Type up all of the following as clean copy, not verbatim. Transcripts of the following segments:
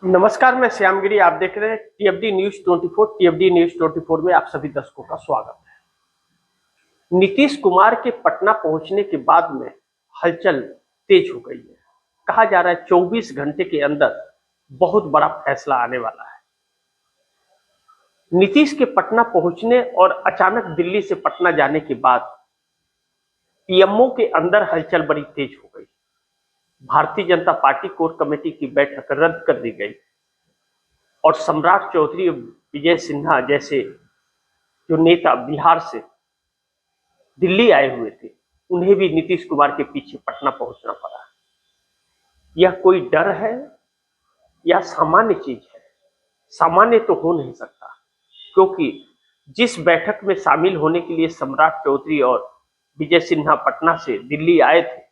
नमस्कार, मैं श्यामगिरी। आप देख रहे हैं टीएफडी न्यूज 24। टीएफडी न्यूज 24 में आप सभी दर्शकों का स्वागत है। नीतीश कुमार के पटना पहुंचने के बाद में हलचल तेज हो गई है। कहा जा रहा है 24 घंटे के अंदर बहुत बड़ा फैसला आने वाला है। नीतीश के पटना पहुंचने और अचानक दिल्ली से पटना जाने के बाद पीएमओ के अंदर हलचल बड़ी तेज हो गई। Bharatiya Janata party core committee की बैठक रद्द कर दी गई और सम्राट चौधरी, विजय सिन्हा जैसे जो नेता बिहार से दिल्ली आए हुए थे, उन्हें भी नीतीश कुमार के पीछे पटना पहुंचना पड़ा। यह कोई डर है या सामान्य चीज है? सामान्य तो हो नहीं सकता, क्योंकि जिस बैठक में शामिल होने के लिए सम्राट चौधरी और विजय सिन्हा पटना से दिल्ली आए थे,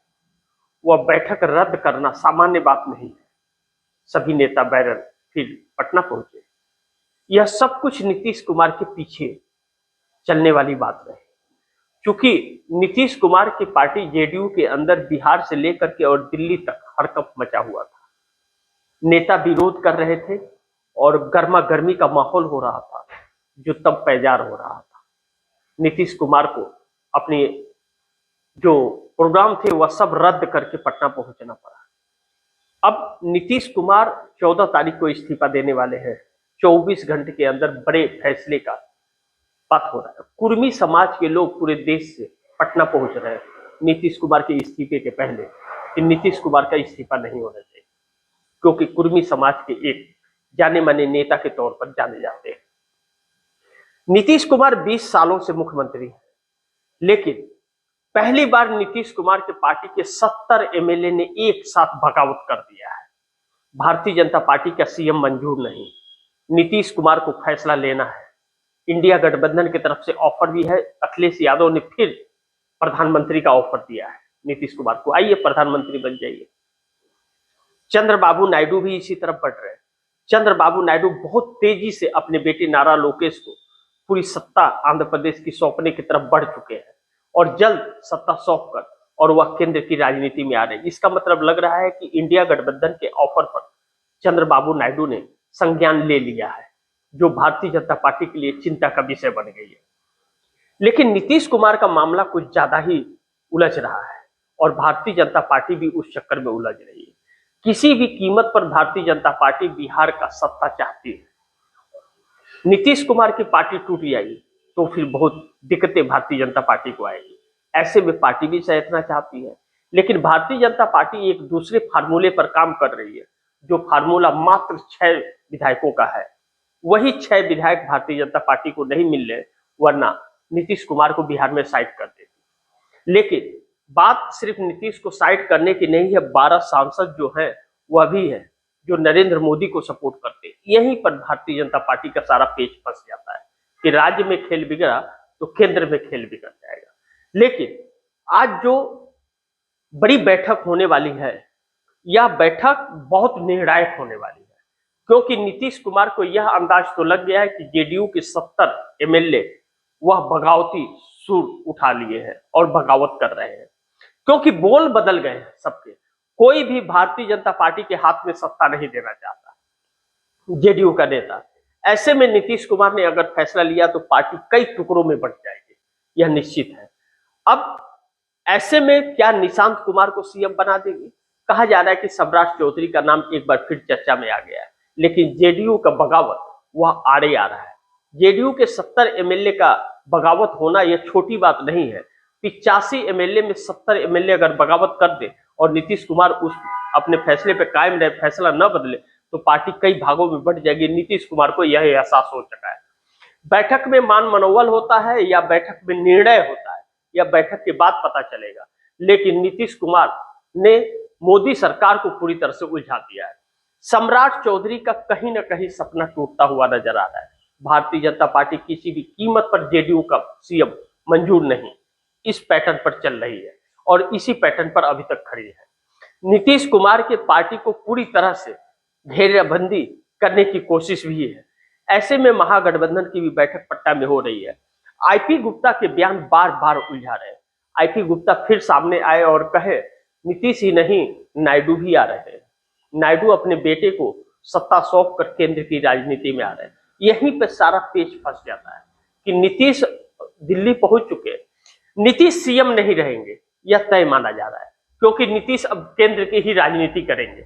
वह बैठक रद्द करना सामान्य बात नहीं है। सभी नेता बैरन फिर पटना पहुंचे। यह सब कुछ नीतीश कुमार के पीछे चलने वाली बात रही, क्योंकि नीतीश कुमार की पार्टी जेडीयू के अंदर बिहार से लेकर के और दिल्ली तक हड़कंप मचा हुआ था। नेता विरोध कर रहे थे और गर्मा गर्मी का माहौल हो रहा था, जो तब पैजार हो रहा था। नीतीश कुमार को अपने जो प्रोग्राम थे वह सब रद्द करके पटना पहुंचना पड़ा। अब नीतीश कुमार 14 तारीख को इस्तीफा देने वाले हैं। 24 घंटे के अंदर बड़े फैसले का बात हो रहा है। कुर्मी समाज के लोग पूरे देश से पटना पहुंच रहे हैं नीतीश कुमार के इस्तीफे के पहले कि नीतीश कुमार का इस्तीफा नहीं होना चाहिए, क्योंकि कुर्मी समाज के एक जाने माने नेता के तौर पर जाने जाते हैं। नीतीश कुमार 20 सालों से मुख्यमंत्री हैं, लेकिन पहली बार नीतीश कुमार के पार्टी के 70 एमएलए ने एक साथ बगावत कर दिया है। भारतीय जनता पार्टी का सीएम मंजूर नहीं, नीतीश कुमार को फैसला लेना है। इंडिया गठबंधन की तरफ से ऑफर भी है। अखिलेश यादव ने फिर प्रधानमंत्री का ऑफर दिया है नीतीश कुमार को, आइए प्रधानमंत्री बन जाइए। चंद्रबाबू नायडू भी इसी तरफ बढ़ रहे हैं। चंद्रबाबू नायडू बहुत तेजी से अपने बेटे नारा लोकेश को पूरी सत्ता आंध्र प्रदेश की सौंपने की तरफ बढ़ चुके हैं और जल्द सत्ता सौंप कर और वह केंद्र की राजनीति में आ रहे हैं। इसका मतलब लग रहा है कि इंडिया गठबंधन के ऑफर पर चंद्रबाबू नायडू ने संज्ञान ले लिया है, जो भारतीय जनता पार्टी के लिए चिंता का विषय बन गई है। लेकिन नीतीश कुमार का मामला कुछ ज्यादा ही उलझ रहा है और भारतीय जनता पार्टी भी उस चक्कर में उलझ रही है। किसी भी कीमत पर भारतीय जनता पार्टी बिहार का सत्ता चाहती है। नीतीश कुमार की पार्टी टूट जाएगी तो फिर बहुत दिक्कतें भारतीय जनता पार्टी को आएगी। ऐसे में पार्टी भी सहेजना चाहती है, लेकिन भारतीय जनता पार्टी एक दूसरे फार्मूले पर काम कर रही है, जो फार्मूला मात्र 6 विधायकों का है। वही 6 विधायक भारतीय जनता पार्टी को नहीं मिल रहे, वरना नीतीश कुमार को बिहार में साइड कर देती। लेकिन बात सिर्फ नीतीश को साइड करने की नहीं है। 12 सांसद जो हैं वह भी है जो नरेंद्र मोदी को सपोर्ट करते हैं। यहीं पर भारतीय जनता पार्टी का सारा पेच फंस जाता है कि राज्य में खेल बिगड़ा तो केंद्र में खेल बिगड़ जाएगा। लेकिन आज जो बड़ी बैठक होने वाली है, यह बैठक बहुत निर्णायक होने वाली है, क्योंकि नीतीश कुमार को यह अंदाज तो लग गया है कि जेडीयू के 70 एमएलए वह बगावती सुर उठा लिए हैं और बगावत कर रहे हैं, क्योंकि बोल बदल गए हैं सबके। कोई भी भारतीय जनता पार्टी के हाथ में सत्ता नहीं देना चाहता, जेडीयू का नेता। ऐसे में नीतीश कुमार ने अगर फैसला लिया तो पार्टी कई टुकड़ों में बंट जाएगी, यह निश्चित है। अब ऐसे में क्या निशांत कुमार को सीएम बना देगी? कहा जा रहा है कि सम्राट चौधरी का नाम एक बार फिर चर्चा में आ गया है, लेकिन जेडीयू का बगावत वह आड़े आ रहा है। जेडीयू के 70 एमएलए का बगावत होना यह छोटी बात नहीं है। 85 एमएलए में 70 एमएलए अगर बगावत कर दे और नीतीश कुमार उस अपने फैसले पे कायम रहे, फैसला न बदले, तो पार्टी कई भागों में बढ़ जाएगी। नीतीश कुमार को यह एहसास हो चुका है। बैठक में मान मनोबल होता है या बैठक में निर्णय होता है, या बैठक के बाद पता चलेगा। लेकिन नीतीश कुमार ने मोदी सरकार को पूरी तरह से उलझा दिया है। सम्राट चौधरी का कहीं ना कहीं सपना टूटता हुआ नजर आ रहा है। भारतीय जनता पार्टी किसी भी कीमत पर जेडीयू का सीएम मंजूर नहीं, इस पैटर्न पर चल रही है और इसी पैटर्न पर अभी तक खड़ी है। नीतीश कुमार के पार्टी को पूरी तरह से घेराबंदी करने की कोशिश भी है। ऐसे में महागठबंधन की भी बैठक पटना में हो रही है। आईपी गुप्ता के बयान बार बार उलझा रहे हैं। आईपी गुप्ता फिर सामने आए और कहे नीतीश ही नहीं, नायडू भी आ रहे हैं। नायडू अपने बेटे को सत्ता सौंप कर केंद्र की राजनीति में आ रहे हैं। यहीं पे सारा पेच फंस जाता है कि नीतीश दिल्ली पहुंच चुके हैं, नीतीश सीएम नहीं रहेंगे, यह तय माना जा रहा है, क्योंकि नीतीश अब केंद्र की ही राजनीति करेंगे।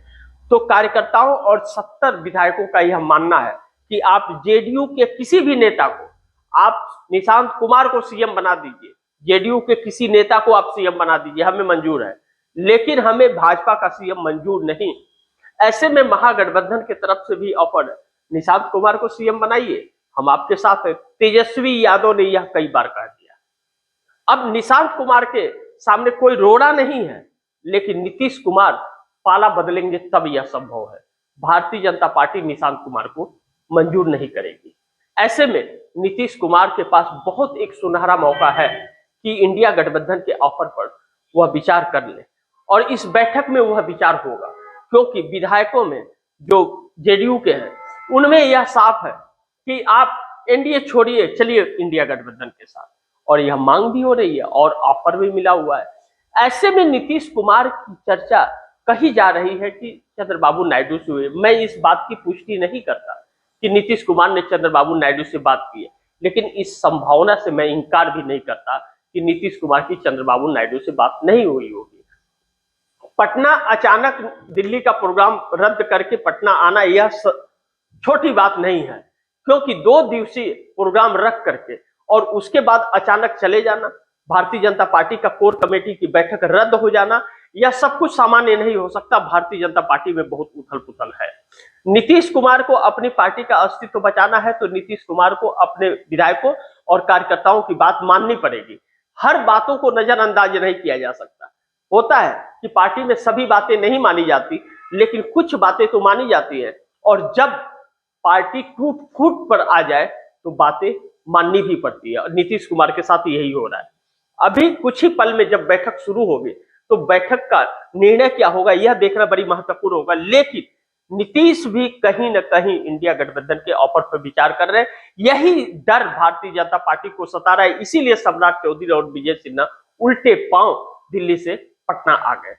तो कार्यकर्ताओं और 70 विधायकों का यह मानना है कि आप जेडीयू के किसी भी नेता को, आप निशांत कुमार को सीएम बना दीजिए, जेडीयू के किसी नेता को आप सीएम बना दीजिए, हमें मंजूर है, लेकिन हमें भाजपा का सीएम मंजूर नहीं। ऐसे में महागठबंधन की तरफ से भी ऑफर है, निशांत कुमार को सीएम बनाइए, हम आपके साथ हैं। तेजस्वी यादव ने यह कई बार कह दिया। अब निशांत कुमार के सामने कोई रोड़ा नहीं है, लेकिन नीतीश कुमार पाला बदलेंगे तब यह संभव है। भारतीय जनता पार्टी निशांत कुमार को मंजूर नहीं करेगी। ऐसे में नीतीश कुमार के पास बहुत एक सुनहरा मौका है कि इंडिया गठबंधन के ऑफर पर वह विचार कर ले, और इस बैठक में वह विचार होगा, क्योंकि विधायकों में जो जेडीयू के हैं उनमें यह साफ है कि आप एनडीए छोड़िए, चलिए इंडिया गठबंधन के साथ, और यह मांग भी हो रही है और ऑफर भी मिला हुआ है। ऐसे में नीतीश कुमार की चर्चा कही जा रही है कि चंद्रबाबू नायडू से हुई। मैं इस बात की पुष्टि नहीं करता कि नीतीश कुमार ने चंद्रबाबू नायडू से बात की है, लेकिन इस संभावना से मैं इंकार भी नहीं करता कि नीतीश कुमार की चंद्रबाबू नायडू से बात नहीं हुई होगी। पटना अचानक दिल्ली का प्रोग्राम रद्द करके पटना आना यह छोटी बात नहीं है, क्योंकि 2 दिवसीय प्रोग्राम रख करके और उसके बाद अचानक चले जाना, भारतीय जनता पार्टी का कोर कमेटी की बैठक रद्द हो जाना, यह सब कुछ सामान्य नहीं हो सकता। भारतीय जनता पार्टी में बहुत उथल पुथल है। नीतीश कुमार को अपनी पार्टी का अस्तित्व बचाना है तो नीतीश कुमार को अपने विधायकों और कार्यकर्ताओं की बात माननी पड़ेगी। हर बातों को नजरअंदाज नहीं किया जा सकता। होता है कि पार्टी में सभी बातें नहीं मानी जाती, लेकिन कुछ बातें तो मानी जाती है, और जब पार्टी टूट फूट पर आ जाए तो बातें माननी भी पड़ती है, और नीतीश कुमार के साथ यही हो रहा है। अभी कुछ ही पल में जब बैठक शुरू होगी तो बैठक का निर्णय क्या होगा यह देखना बड़ी महत्वपूर्ण होगा। लेकिन नीतीश भी कहीं न कहीं इंडिया गठबंधन के ऑफर पर विचार कर रहे हैं। यही डर भारतीय जनता पार्टी को सता रहा है, इसीलिए सम्राट चौधरी और विजय सिन्हा उल्टे पांव दिल्ली से पटना आ गए।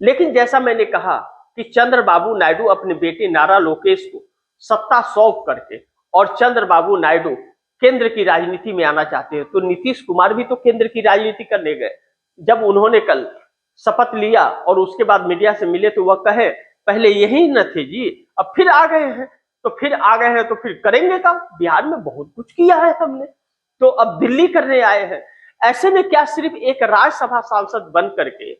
लेकिन जैसा मैंने कहा कि चंद्रबाबू नायडू अपने बेटे नारा लोकेश को सत्ता सौंप करके और चंद्रबाबू नायडू केंद्र की राजनीति में आना चाहते हैं, तो नीतीश कुमार भी तो केंद्र की राजनीति करने गए। जब उन्होंने कल शपथ लिया और उसके बाद मीडिया से मिले तो वह कहे पहले यही न थे जी, अब फिर आ गए हैं, तो फिर आ गए हैं तो फिर करेंगे काम, बिहार में बहुत कुछ किया है हमने, तो अब दिल्ली करने आए हैं। ऐसे में क्या सिर्फ एक राज्यसभा सांसद बन करके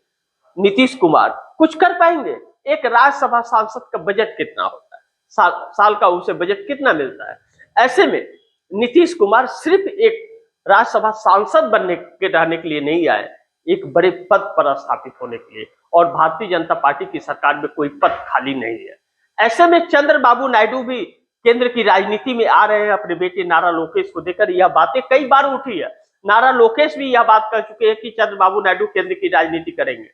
नीतीश कुमार कुछ कर पाएंगे? एक राज्यसभा सांसद का बजट कितना होता है, साल का उसे बजट कितना मिलता है? ऐसे में नीतीश कुमार सिर्फ एक राज्यसभा सांसद बनने के रहने के लिए नहीं आए, एक बड़े पद पर स्थापित होने के लिए, और भारतीय जनता पार्टी की सरकार में कोई पद खाली नहीं है। ऐसे में चंद्रबाबू नायडू भी केंद्र की राजनीति में आ रहे हैं अपने बेटे नारा लोकेश को देकर। यह बातें कई बार उठी है, नारा लोकेश भी यह बात कह चुके हैं कि चंद्रबाबू नायडू केंद्र की राजनीति करेंगे।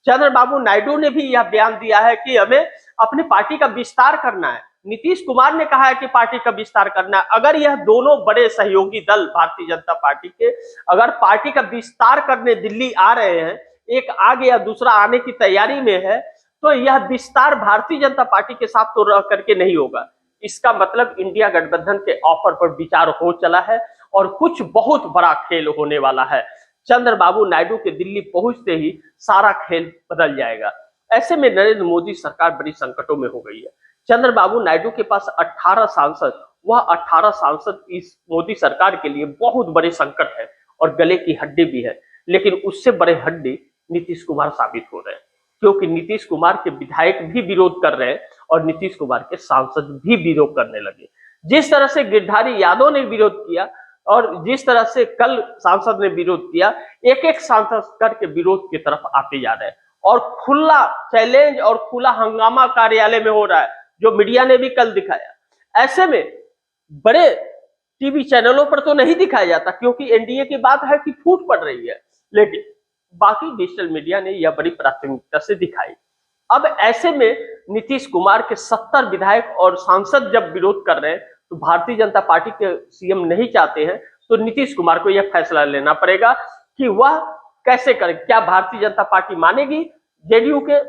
चंद्रबाबू नायडू ने भी यह बयान दिया है कि हमें अपनी पार्टी का विस्तार करना है। नीतीश कुमार ने कहा है कि पार्टी का विस्तार करना है। अगर यह दोनों बड़े सहयोगी दल भारतीय जनता पार्टी के अगर पार्टी का विस्तार करने दिल्ली आ रहे हैं, एक आ गया दूसरा आने की तैयारी में है, तो यह विस्तार भारतीय जनता पार्टी के साथ तो रह करके नहीं होगा। इसका मतलब इंडिया गठबंधन के ऑफर पर विचार हो चला है और कुछ बहुत बड़ा खेल होने वाला है। चंद्रबाबू नायडू के दिल्ली पहुंचते ही सारा खेल बदल जाएगा। ऐसे में नरेंद्र मोदी सरकार बड़ी संकटों में हो गई है। चंद्रबाबू नायडू के पास 18 सांसद, वह 18 सांसद इस मोदी सरकार के लिए बहुत बड़े संकट है और गले की हड्डी भी है। लेकिन उससे बड़े हड्डी नीतीश कुमार साबित हो रहे हैं, क्योंकि नीतीश कुमार के विधायक भी विरोध कर रहे हैं और नीतीश कुमार के सांसद भी विरोध करने लगे। जिस तरह से गिरधारी यादव ने विरोध किया और जिस तरह से कल सांसद ने विरोध किया, एक एक सांसद करके विरोध की तरफ आते जा रहे हैं और खुला चैलेंज और खुला हंगामा कार्यालय में हो रहा है, जो मीडिया ने भी कल दिखाया। ऐसे में बड़े टीवी चैनलों पर तो नहीं दिखाया जाता क्योंकि एनडीए की बात है कि फूट पड़ रही है, लेकिन बाकी डिजिटल मीडिया ने यह बड़ी प्राथमिकता से दिखाई। अब ऐसे में नीतीश कुमार के 70 विधायक और सांसद जब विरोध कर रहे हैं, तो भारतीय जनता पार्टी के सीएम नहीं चाहते हैं, तो नीतीश कुमार को यह फैसला लेना पड़ेगा कि वह कैसे करे। क्या भारतीय जनता पार्टी मानेगी जेडीयू के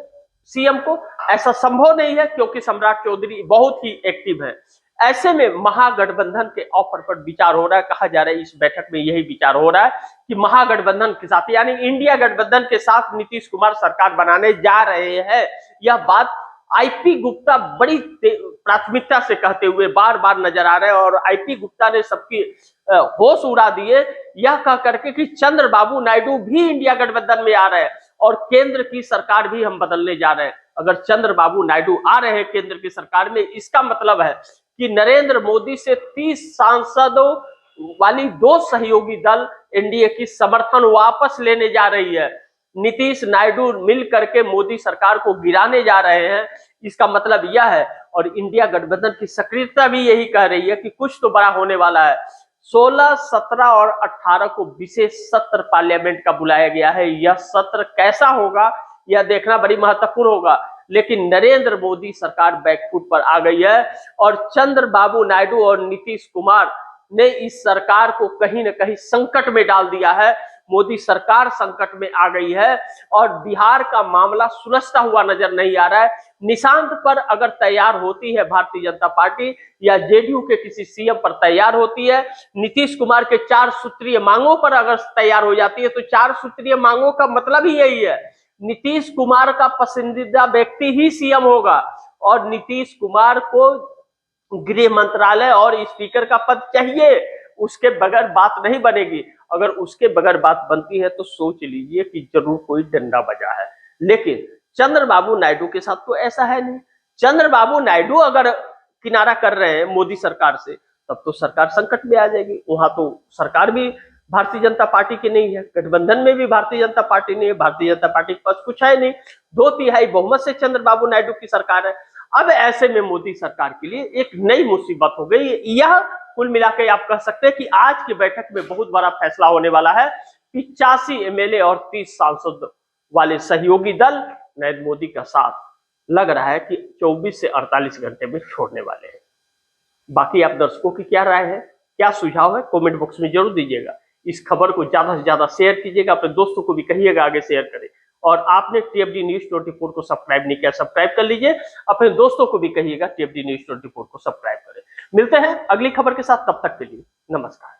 सीएम को? ऐसा संभव नहीं है, क्योंकि सम्राट चौधरी बहुत ही एक्टिव है। ऐसे में महागठबंधन के ऑफर पर विचार हो रहा है। कहा जा रहा है इस बैठक में यही विचार हो रहा है कि महागठबंधन के साथ यानी इंडिया गठबंधन के साथ नीतीश कुमार सरकार बनाने जा रहे हैं। यह बात आईपी गुप्ता बड़ी प्राथमिकता से कहते हुए बार बार नजर आ रहे हैं, और आईपी गुप्ता ने सबकी होश उड़ा दिए यह कह करके कि चंद्रबाबू नायडू भी इंडिया गठबंधन में आ रहे हैं और केंद्र की सरकार भी हम बदलने जा रहे हैं। अगर चंद्रबाबू नायडू आ रहे हैं केंद्र की सरकार में, इसका मतलब है कि नरेंद्र मोदी से 30 सांसदों वाली 2 सहयोगी दल एनडीए की समर्थन वापस लेने जा रही है। नीतीश नायडू मिल करके मोदी सरकार को गिराने जा रहे हैं। इसका मतलब यह है, और इंडिया गठबंधन की सक्रियता भी यही कह रही है कि कुछ तो बड़ा होने वाला है। 16, 17 और 18 को विशेष सत्र पार्लियामेंट का बुलाया गया है। यह सत्र कैसा होगा यह देखना बड़ी महत्वपूर्ण होगा, लेकिन नरेंद्र मोदी सरकार बैकफुट पर आ गई है और चंद्रबाबू नायडू और नीतीश कुमार ने इस सरकार को कहीं न कहीं संकट में डाल दिया है। मोदी सरकार संकट में आ गई है और बिहार का मामला सुलझता हुआ नजर नहीं आ रहा है। निशांत पर अगर तैयार होती है भारतीय जनता पार्टी या जेडीयू के किसी सीएम पर तैयार होती है, नीतीश कुमार के 4 सूत्रीय मांगों पर अगर तैयार हो जाती है, तो 4 सूत्रीय मांगों का मतलब ही यही है, नीतीश कुमार का पसंदीदा व्यक्ति ही सीएम होगा और नीतीश कुमार को गृह मंत्रालय और स्पीकर का पद चाहिए। उसके बगैर बात नहीं बनेगी। अगर उसके बगैर बात बनती है तो सोच लीजिए कि जरूर कोई डंडा बजा है। लेकिन चंद्रबाबू नायडू के साथ तो ऐसा है नहीं। चंद्रबाबू नायडू अगर किनारा कर रहे हैं मोदी सरकार से, तब तो सरकार संकट में आ जाएगी। वहां तो सरकार भी भारतीय जनता पार्टी की नहीं है, गठबंधन में भी भारतीय जनता पार्टी नहीं है, भारतीय जनता पार्टी के पास कुछ है नहीं। 2/3 बहुमत से चंद्रबाबू नायडू की सरकार है। अब ऐसे में मोदी सरकार के लिए एक नई मुसीबत हो गई। यह कुल मिलाकर आप कह सकते हैं कि आज की बैठक में बहुत बड़ा फैसला होने वाला है। 85 एमएलए और 30 सांसद वाले सहयोगी दल नरेंद्र मोदी का साथ लग रहा है कि 24 से 48 घंटे में छोड़ने वाले हैं। बाकी आप दर्शकों की क्या राय है, क्या सुझाव है, कमेंट बॉक्स में जरूर दीजिएगा। इस खबर को ज्यादा से ज्यादा शेयर कीजिएगा, अपने दोस्तों को भी कहिएगा आगे शेयर करें। और आपने टीएफडी न्यूज 24 को सब्सक्राइब नहीं किया, सब्सक्राइब कर लीजिए। अपने दोस्तों को भी कहिएगा टीएफडी न्यूज 24 को सब्सक्राइब करें। मिलते हैं अगली खबर के साथ, तब तक के लिए नमस्कार।